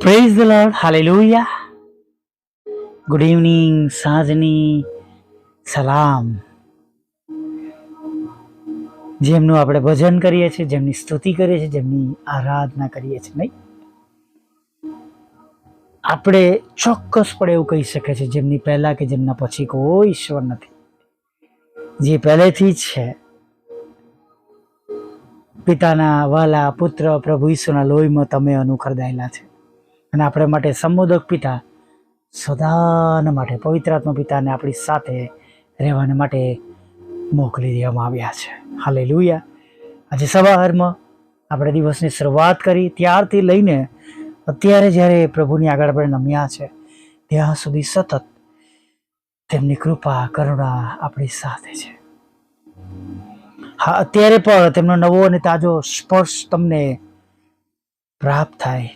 Praise the lord, hallelujah. Good evening, સાંજની સલામ. જેમનું આપણે ભજન કરીએ છીએ, જેમની સ્તુતિ કરીએ છીએ, જેમની આરાધના કરીએ છીએ, નહીં આપણે ચોક્કસપણે એવું કહી શકીએ છીએ, જેમની પહેલા કે જેમના પછી કોઈ ઈશ્વર નથી, જે પહેલેથી જ છે. પિતાના વાલા પુત્ર પ્રભુ ઈસુના લોહીમાં તમે અનુખરદાયેલા છે, અને આપણે માટે સંબોધક પિતા સદાના માટે પવિત્રાત્મા પિતાને આપણી સાથે રહેવાને માટે મોકલી દેવામાં આવ્યા છે. હાલેલુયા. આજે સવારમાં આપણે દિવસની શરૂઆત કરી ત્યારથી લઈને અત્યારે જ્યારે પ્રભુની આગળ આપણે નમ્યા છે ત્યાં સુધી સતત તેમની કૃપા કરુણા આપણી સાથે છે. હા, અત્યારે પણ તેમનો નવો અને તાજો સ્પર્શ તમને પ્રાપ્ત થાય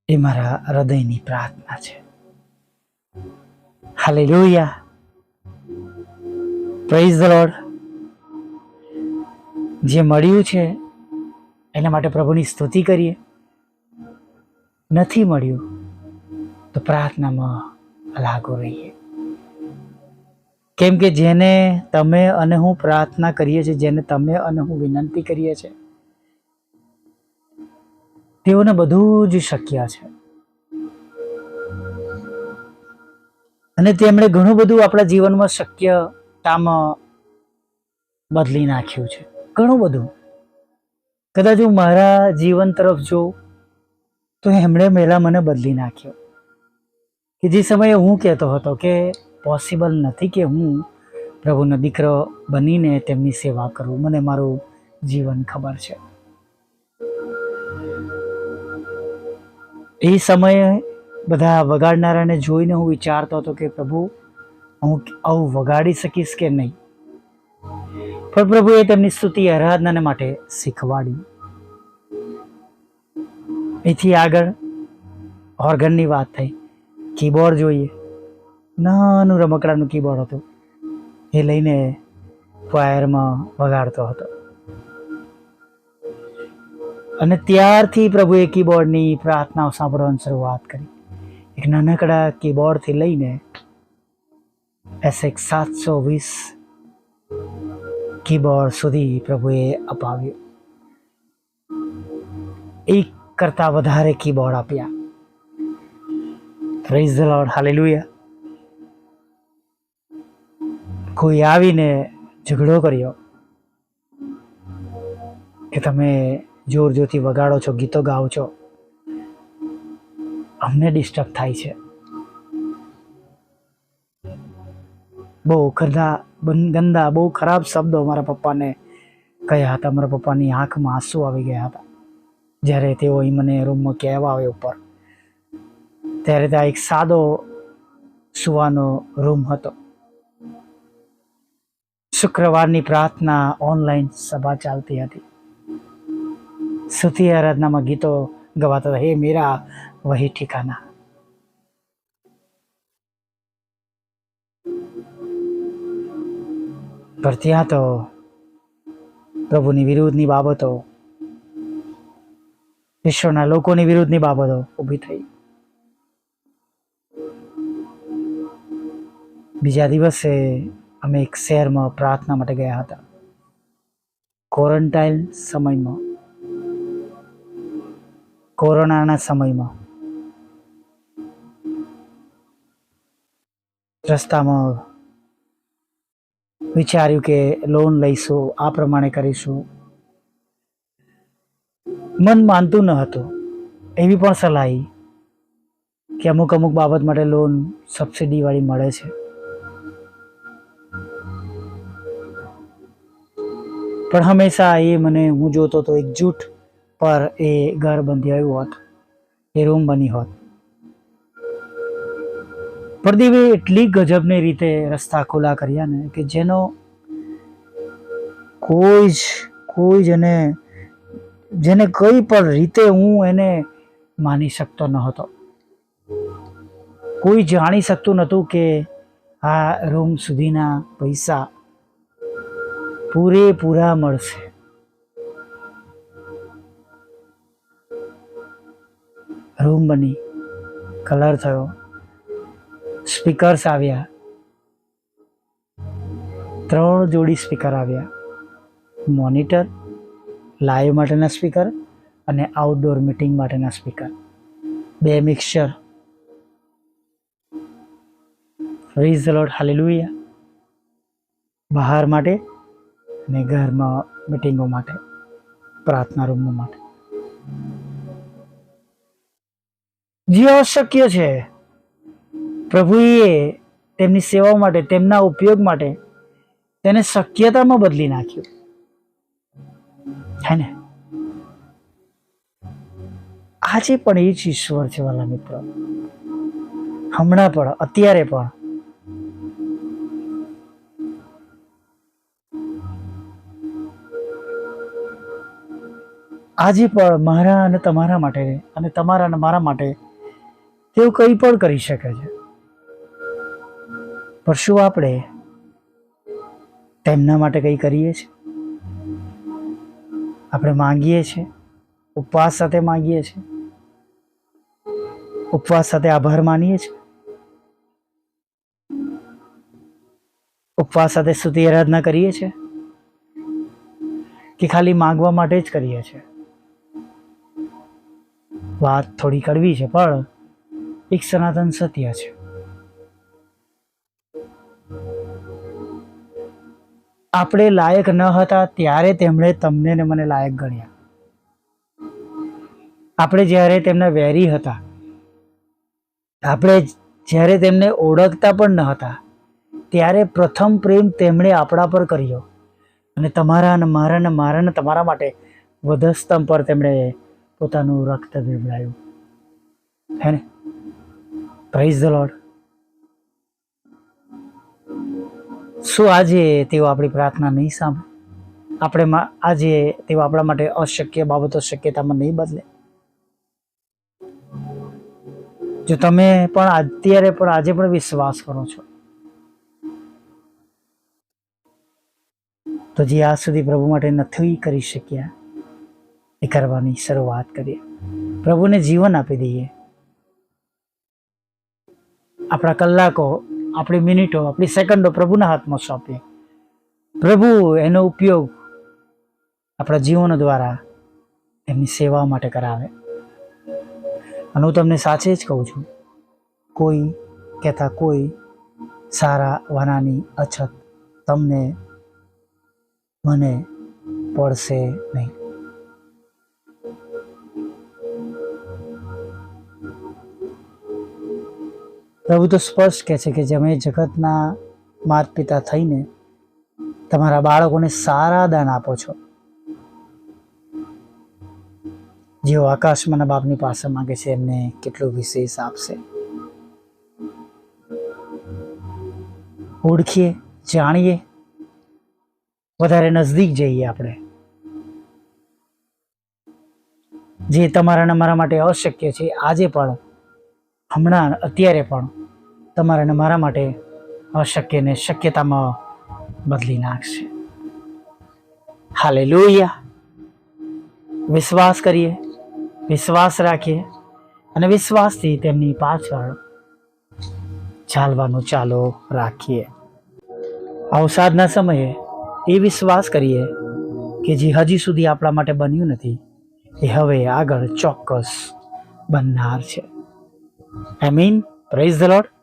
એ મારા હૃદયની પ્રાર્થના છે. હાલેલુયા. Praise the lord. જે મળ્યું છે એના માટે પ્રભુની સ્તુતિ કરીએ. નથી મળ્યું તો પ્રાર્થનામાં લાગુ રહીએ, કેમ કે જેને તમે અને હું પ્રાર્થના કરીએ છીએ, જેને તમે અને હું વિનંતી કરીએ છીએ, તેઓને બધું જ શક્ય છે. અને તેમણે ઘણું બધું આપણા જીવનમાં શક્યતામાં બદલી નાખ્યું છે. ઘણું બધું. કદાચ હું મારા જીવન તરફ જોઉં તો એમણે પહેલા મને બદલી નાખ્યો. કે જે સમયે હું કહેતો હતો કે પોસિબલ નથી કે હું પ્રભુનો દીકરો બનીને તેમની સેવા કરું, મને મારું જીવન ખબર છે. એ સમયે બધા વગાડનારાને જોઈને હું વિચારતો હતો કે પ્રભુ, હું આવું વગાડી શકીશ કે નહીં. પણ પ્રભુએ તેમની સ્તુતિ આરાધનાને માટે શીખવાડી. એથી આગળ ઓર્ગનની વાત થઈ. કીબોર્ડ જોઈએ, નાનું રમકડાનું કીબોર્ડ હતું, એ લઈને ક્વાયરમાં વગાડતો હતો. અને ત્યારથી પ્રભુએ કીબોર્ડની પ્રાર્થનાઓ સાંભળવાની શરૂઆત કરી. એક નાનકડા કીબોર્ડથી લઈને SX 720 કીબોર્ડ સુધી પ્રભુએ અપાવ્યું. એક કરતાં વધારે કીબોર્ડ આપ્યા. Praise the lord, hallelujah. કોઈ આવીને ઝઘડો કર્યો કે તમે જોર જોરથી વગાડો છો, ગીતો ગાઓ છો, અમને ડિસ્ટર્બ થાય છે. બહુ ગંદા બહુ ખરાબ શબ્દો મારા પપ્પાને કહ્યા હતા. મારા પપ્પાની આંખમાં આંસુ આવી ગયા હતા જ્યારે તેઓ મને રૂમમાં કહેવા આવે ઉપર. ત્યારે ત્યાં એક સાદો સુવાનો રૂમ હતો. શુક્રવારની પ્રાર્થના ઓનલાઈન સભા ચાલતી હતી. સ્તુતિ આરાધનામાં ગીતો ગવાતા હતા, હે મેરા વહી ઠિકાના. પર ત્યાં તો પ્રભુની વિરુદ્ધની બાબતો, ઈશ્વરના લોકોની વિરુદ્ધની બાબતો ઊભી થઈ. બીજા દિવસે અમે એક શહેરમાં પ્રાર્થના માટે ગયા હતા. ક્વોરન્ટાઇન સમયમાં, કોરોનાના સમયમાં રસ્તામાં વિચાર્યું કે લોન લઈશું, આ પ્રમાણે કરીશું. મન માનતું ન હતું. એવી પણ સલાહ કે અમુક બાબત માટે લોન સબસિડી વાળી મળે છે. પણ હંમેશા હું જોતો તો એક જૂઠ પર એ ઘર બંધાયું હોત, એ રૂમ બની હોત. પ્રદીપે એટલી ગજબની રીતે રસ્તા ખુલ્લા કર્યા ને કે જેનો જેને કઈ પણ રીતે હું એને માની શકતો ન હતો. કોઈ જાણી શકતું નહોતું કે આ રૂમ સુધીના પૈસા પૂરેપૂરા મળશે. રૂમ બની, કલર થયો, સ્પીકર્સ આવ્યા, 3 જોડી સ્પીકર આવ્યા, મોનિટર, લાઈવ માટેના સ્પીકર અને આઉટડોર મીટિંગ માટેના speaker, 2 mixer. Praise the lord, hallelujah. બહાર માટે અને ઘરમાં મીટિંગો માટે, પ્રાર્થના રૂમો માટે. જે અશક્ય છે પ્રભુએ તેમની સેવા માટે, તેમના ઉપયોગ માટે તેને શક્યતામાં બદલી નાખ્યું, હે ને? આજે પણ એ જ ઈશ્વર છે વાલા મિત્રો, હમણાં પણ, અત્યારે પણ. આજે પણ મારા અને તમારા માટે અને તમારા અને મારા માટે તેઓ કંઈ પણ કરી શકે છે. પણ શું આપણે તેમના માટે કંઈ કરીએ છીએ? આપણે માંગીએ છીએ, ઉપવાસ સાથે માંગીએ છીએ, ઉપવાસ સાથે આભાર માનીએ છીએ, ઉપવાસ સાથે સ્તુતિ આરાધના કરીએ છીએ, કે ખાલી માંગવા માટે જ કરીએ છીએ? વાત થોડી કડવી છે પણ એક સનાતન સત્ય છે. આપણે લાયક ન હતા ત્યારે તેમણે તમને ને મને લાયક ગણ્યા. આપણે જ્યારે તેમના વેરી હતા, આપણે જ્યારે તેમને ઓળખતા પણ ન હતા, ત્યારે પ્રથમ પ્રેમ તેમણે આપણા પર કર્યો અને તમારા અને મારા ને મારા ને તમારા માટે વધસ્તંભ પર તેમણે પોતાનું રક્ત વેવડાયું, હે ને? Praise the lord. શું આજે તેઓ આપણી પ્રાર્થના નહીં સાંભળે? આપણે આજે તેઓ આપણા માટે અશક્ય બાબતો શક્યતામાં નહીં બદલે? જો તમે પણ અત્યારે પણ આજે પણ વિશ્વાસ કરો છો તો જે આજ સુધી પ્રભુ માટે નથી કરી શક્યા એ કરવાની શરૂઆત કરીએ. પ્રભુને જીવન આપી દઈએ. આપણા કલાકો, આપણી મિનિટો, આપણી સેકન્ડો પ્રભુના હાથમાં સોંપીએ. પ્રભુ એનો ઉપયોગ આપણા જીવનો દ્વારા એમની સેવા માટે કરાવે. અને હું તમને સાચે જ કહું છું, કોઈ કહેતા કોઈ સારા વાનાની અછત તમને મને પડશે નહીં. પ્રભુ તો સ્પષ્ટ કહે છે કે તમે જગતના માતા પિતા થઈને તમારા બાળકોને સારા દાન આપો છો, જેઓ આકાશમાંના બાપની પાસે માંગે છે એમને કેટલું વિશેષ આપશે. ઓળખીએ, જાણીએ, વધારે નજદીક જઈએ. આપણે જે તમારા અને મારા માટે અશક્ય છે આજે પણ, હમણાં, અત્યારે પણ તમારા અને મારા માટે અશક્યને શક્યતામાં બદલી નાખશે. હાલેલુયા. વિશ્વાસ કરીએ, વિશ્વાસ રાખીએ અને વિશ્વાસથી તેમની પાછળ ચાલવાનું ચાલુ રાખીએ. અવસાદના સમયે એ વિશ્વાસ કરીએ કે જે હજી સુધી આપણા માટે બન્યું નથી એ હવે આગળ ચોક્કસ બનનાર છે. આમીન. Praise the lord.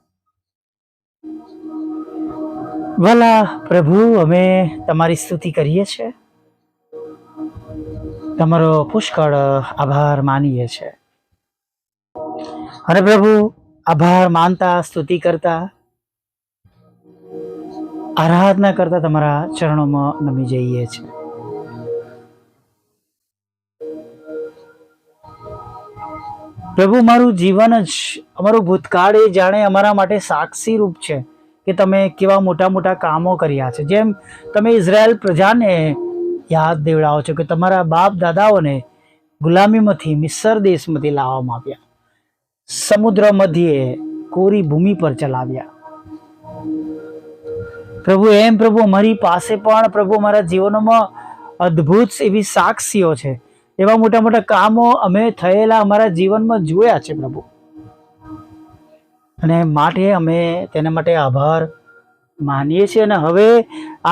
ભલા પ્રભુ, અમે તમારી સ્તુતિ કરીએ છીએ, તમારો પુષ્કળ આભાર માનીએ છીએ. અને પ્રભુ, આભાર માનતા, સ્તુતિ કરતા, આરાધના કરતા તમારા ચરણોમાં નમી જઈએ છીએ. પ્રભુ, મારું જીવન જ, અમારું ભૂતકાળ એ જાણે અમારા માટે સાક્ષી રૂપ છે કે તમે કેવા મોટા મોટા કામો કર્યા છે. જેમ તમે ઇઝરાયલ પ્રજાને યાદ દેવડાવો છો કે તમારા બાપ દાદાઓને ગુલામીમાંથી, મિસર દેશમાંથી લાવવામાં આવ્યા, સમુદ્ર મધ્યે કોરી ભૂમિ પર ચલાવ્યા. પ્રભુ, એમ પ્રભુ અમારી પાસે પણ પ્રભુ અમારા જીવનોમાં અદ્ભુત એવી સાક્ષીઓ છે એવા મોટા મોટા કામો અમે થયેલા અમારા જીવનમાં જોયા છે પ્રભુ, અને માટે અમે તેના માટે આભાર માનીએ છીએ. અને હવે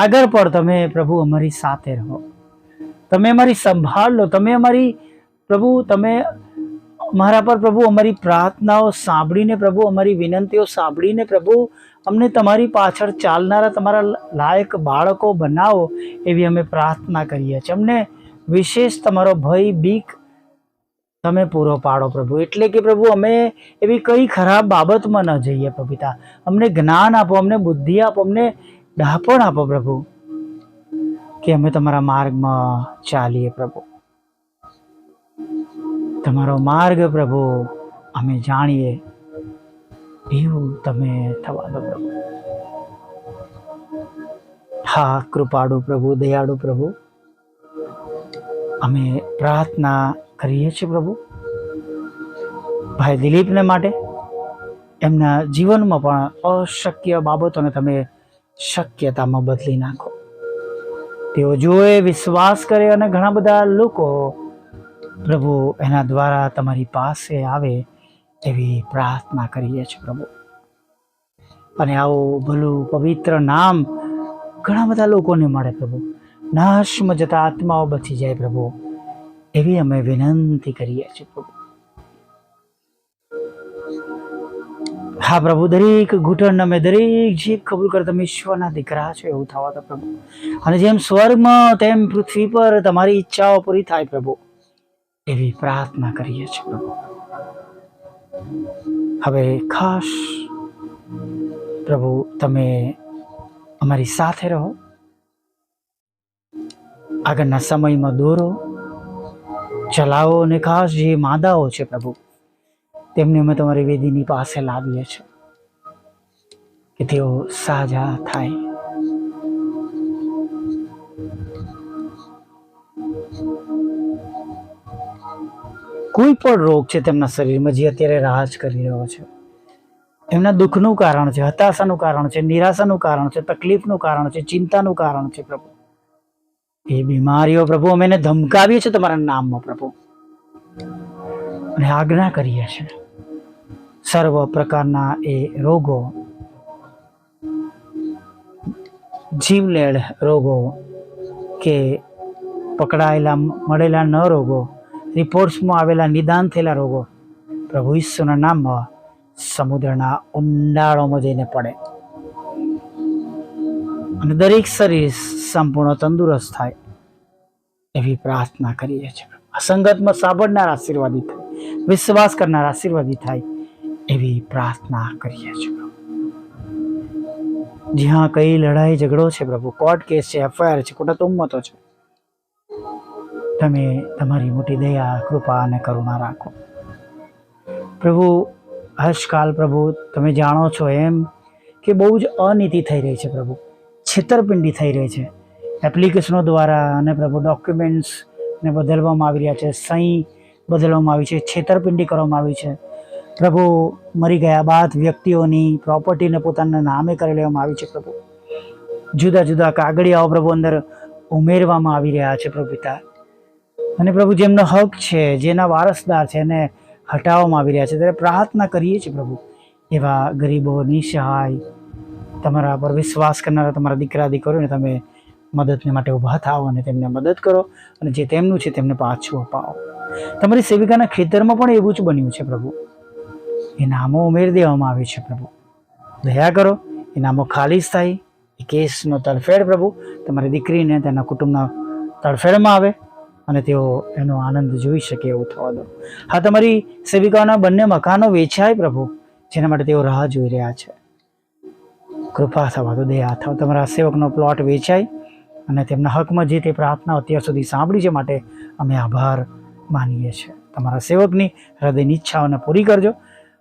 આગળ પણ તમે પ્રભુ અમારી સાથે રહો, તમે અમારી સંભાળ લો, તમે અમારી પ્રભુ, તમે મારા પર પ્રભુ અમારી પ્રાર્થનાઓ સાંભળીને પ્રભુ, અમારી વિનંતીઓ સાંભળીને પ્રભુ, અમને તમારી પાછળ ચાલનારા તમારા લાયક બાળકો બનાવો, એવી અમે પ્રાર્થના કરીએ છીએ. અમને વિશેષ તમારો ભય બીક તમે પૂરો પાડો પ્રભુ, એટલે કે પ્રભુ અમે એવી કઈ ખરાબ બાબતમાં ન જઈએ પ્રભુ પિતા. અમને જ્ઞાન આપો, અમને બુદ્ધિ આપો, અમને ડહાપણ આપો પ્રભુ, કે અમે તમારા માર્ગમાં ચાલીએ પ્રભુ. તમારો માર્ગ પ્રભુ અમે જાણીએ એવું તમે થવા દો પ્રભુ. હા કૃપાળુ પ્રભુ, દયાળુ પ્રભુ, અમે પ્રાર્થના કરીએ છીએ પ્રભુ ભાઈ દિલીપને માટે. એમના જીવનમાં પણ અશક્ય બાબતોને તમે શક્યતામાં બદલી નાખો. તેઓ જોએ, વિશ્વાસ કરે, અને ઘણા બધા લોકો પ્રભુ એના દ્વારા તમારી પાસે આવે એવી પ્રાર્થના કરીએ છીએ પ્રભુ. અને આવું ભલું પવિત્ર નામ ઘણા બધા લોકોને મળે પ્રભુ, નાશમાં જતા આત્માઓ બચી જાય પ્રભુ, એવી અમે વિનંતી કરીએ છીએ પ્રભુ. હા પ્રભુ, દરેક ઘૂંટણ અમે દરેક જીભ કબૂલ કરે તમે ઈશ્વરના દીકરા છો એવું થવા દો પ્રભુ. અને જેમ સ્વર્ગમાં તેમ પૃથ્વી પર તમારી ઈચ્છાઓ પૂરી થાય પ્રભુ, એવી પ્રાર્થના કરીએ છીએ પ્રભુ. હવે ખાસ પ્રભુ તમે અમારી સાથે રહો, આગળના સમયમાં દોરો, ચલાવો, અને ખાસ જે માદાઓ છે પ્રભુ, તેમને અમે તમારી વેદીની પાસે લાવીએ છીએ કે તેઓ સાજા થાય. કોઈ પણ રોગ છે તેમના શરીરમાં જે અત્યારે રાજ કરી રહ્યો છે, એમના દુઃખનું કારણ છે, હતાશાનું કારણ છે, નિરાશાનું કારણ છે, તકલીફનું કારણ છે, ચિંતાનું કારણ છે પ્રભુ, એ બીમારીઓ પ્રભુ અમે એને ધમકાવીએ છીએ તમારા નામમાં પ્રભુ, અને આજ્ઞા કરીએ છીએ સર્વ પ્રકારના એ રોગો, જીવલેણ રોગો કે પકડાયેલા મળેલા ન રોગો, રિપોર્ટ્સમાં આવેલા નિદાન થયેલા રોગો પ્રભુ ઈસુના નામમાં સમુદ્રના ઊંડાણોમાં જઈને પડે, અને દરેક શરીર સંપૂર્ણ તંદુરસ્ત થાય એવી પ્રાર્થના કરીએ છીએ. અસંગતમાં સાંભળનાર આશીર્વાદિત થાય, વિશ્વાસ કરનાર આશીર્વાદિત થાય એવી પ્રાર્થના કરીએ છીએ. જ્યાં કઈ લડાઈ ઝઘડો છે પ્રભુ, કોર્ટ કેસ છે, એફઆઈઆર છે, ખોટા તુમ્મતો છે, તમે તમારી મોટી દયા, કૃપા અને કરુણા રાખો પ્રભુ. આજકાલ પ્રભુ તમે જાણો છો એમ કે બહુ જ અનીતિ થઈ રહી છે પ્રભુ, છેતરપિંડી થઈ રહી છે એપ્લિકેશનો દ્વારા, અને પ્રભુ ડોક્યુમેન્ટ્સને બદલવામાં આવી રહ્યા છે, સહી બદલવામાં આવી છે, છેતરપિંડી કરવામાં આવી છે પ્રભુ. મરી ગયા બાદ વ્યક્તિઓની પ્રોપર્ટીને પોતાના નામે કરી લેવામાં આવી છે પ્રભુ. જુદા જુદા કાગળિયાઓ પ્રભુ અંદર ઉમેરવામાં આવી રહ્યા છે પ્રભુ પિતા, અને પ્રભુ જેમનો હક છે, જેના વારસદાર છે, એને હટાવવામાં આવી રહ્યા છે. ત્યારે પ્રાર્થના કરીએ છીએ પ્રભુ, એવા ગરીબો, નિસહાય, તમારા પર વિશ્વાસ કરનારા તમારા દીકરા દીકરીઓને તમે મદદને માટે ઊભા થાઓ અને તેમને મદદ કરો, અને જે તેમનું છે તેમને પાછું અપાવો. તમારી સેવિકાના ખેતરમાં પણ એવું જ બન્યું છે પ્રભુ, એ નામો ઉમેરી દેવામાં આવે છે પ્રભુ. દયા કરો, એ નામો ખાલીસ થાય, એ કેસનો તડફેડ પ્રભુ તમારી દીકરીને તેના કુટુંબના તડફેડમાં આવે, અને તેઓ એનો આનંદ જોઈ શકે એવું થવા દો. હા, તમારી સેવિકાઓના બંને મકાનો વેચાય પ્રભુ, જેના માટે તેઓ રાહ જોઈ રહ્યા છે. કૃપા થવા દો, દયા થવા. તમારા સેવકનો પ્લોટ વેચાય અને તેમના હકમાં જે તે પ્રાર્થના અત્યાર સુધી સાંભળી છે માટે અમે આભાર માનીએ છીએ. તમારા સેવકની હૃદયની ઈચ્છાઓને પૂરી કરજો,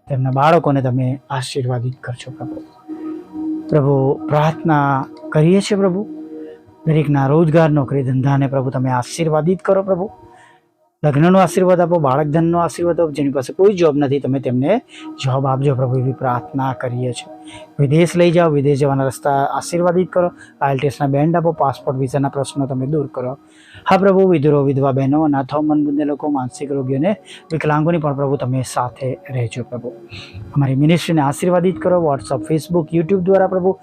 તેમના બાળકોને તમે આશીર્વાદિત કરજો પ્રભુ. પ્રભુ પ્રાર્થના કરીએ છીએ પ્રભુ, દરેકના રોજગાર, નોકરી, ધંધાને પ્રભુ તમે આશીર્વાદિત કરો પ્રભુ. લગ્નનો આશીર્વાદ આપો, બાળક ધનનો આશીર્વાદ આપો. જેની પાસે કોઈ જોબ નથી તમે તેમને જોબ આપજો પ્રભુ, એવી પ્રાર્થના કરીએ છીએ. વિદેશ લઈ જાઓ, વિદેશ જવાના રસ્તા આશીર્વાદિત કરો. IELTSના બેન્ડ આપો, પાસપોર્ટ વિઝાના પ્રશ્નો તમે દૂર કરો. હા પ્રભુ, વિધુરો, વિધવા બહેનો, અનાથો, મનબુદ્ધ લોકો, માનસિક રોગીઓને, વિકલાંગોની પણ પ્રભુ તમે સાથે રહેજો પ્રભુ. અમારી મિનિસ્ટ્રીને આશીર્વાદિત કરો. વોટ્સઅપ, ફેસબુક, યુટ્યુબ દ્વારા પ્રભુ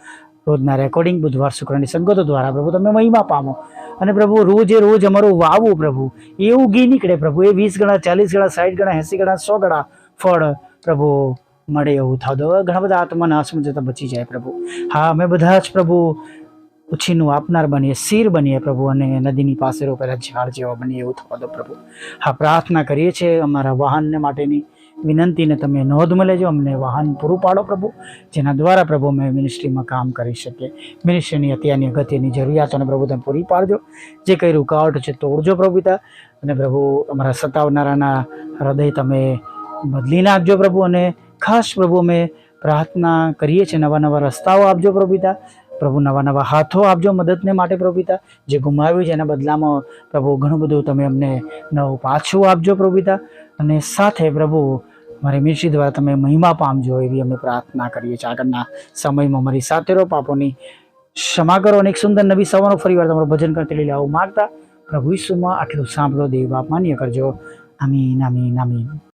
રોજના રેકોર્ડિંગ, બુધવાર શુક્રની સંગતો દ્વારા પ્રભુ તમે મહિમા પામો. અને પ્રભુ રોજે રોજ અમારું વાવવું પ્રભુ એવું ઘી નીકળે પ્રભુ, એ 20 ગણા, 40 ગણા, 60 ગણા, 80 ગણા, 100 ગણા ફળ પ્રભુ મળે એવું થાવ દો. ઘણા બધા આત્માના અસમજતા બચી જાય પ્રભુ. હા, અમે બધા જ પ્રભુ ઉછીનું આપનાર બનીએ, શિર બનીએ પ્રભુ, અને નદીની પાસે રોપેલા ઝાડ જેવા બનીએ એવું થવા દો પ્રભુ. હા, પ્રાર્થના કરીએ છીએ અમારા વાહનને માટેની વિનંતીને તમે નોંધમાં લેજો. અમને વાહન પૂરું પાડો પ્રભુ, જેના દ્વારા પ્રભુ અમે મિનિસ્ટ્રીમાં કામ કરી શકીએ. મિનિસ્ટ્રીની અત્યારની અગત્યની જરૂરિયાતોને પ્રભુ તમે પૂરી પાડજો. જે કંઈ રૂકાવટ છે તોડજો પ્રભુ પિતા. અને પ્રભુ અમારા સતાવનારાના હૃદય તમે બદલી નાખજો પ્રભુ. અને ખાસ પ્રભુ અમે પ્રાર્થના કરીએ છીએ, નવા નવા રસ્તાઓ આપજો પ્રભુ પિતા. પ્રભુ નવા નવા હાથો આપજો મદદને માટે પ્રભુ પિતા. જે ગુમાવ્યું છે એના બદલામાં પ્રભુ ઘણું બધું તમે અમને નવું પાછું આપજો પ્રભુ પિતા. અને સાથે પ્રભુ મારી મિનિસ્ટ્રી દ્વારા તમે મહિમા પામજો એવી અમે પ્રાર્થના કરીએ છીએ. આગળના સમયમાં મારી સાથે રહો, પાપોની ક્ષમા કરો, અને એક સુંદર નવી સવારનો ફરીવાર તમારું ભજન કરતી લઈ આવું માગતા પ્રભુ ઈસુમાં આટલું સાંભળો, દેવ બાપ માન્ય કરજો. આમીન, આમીન, આમીન.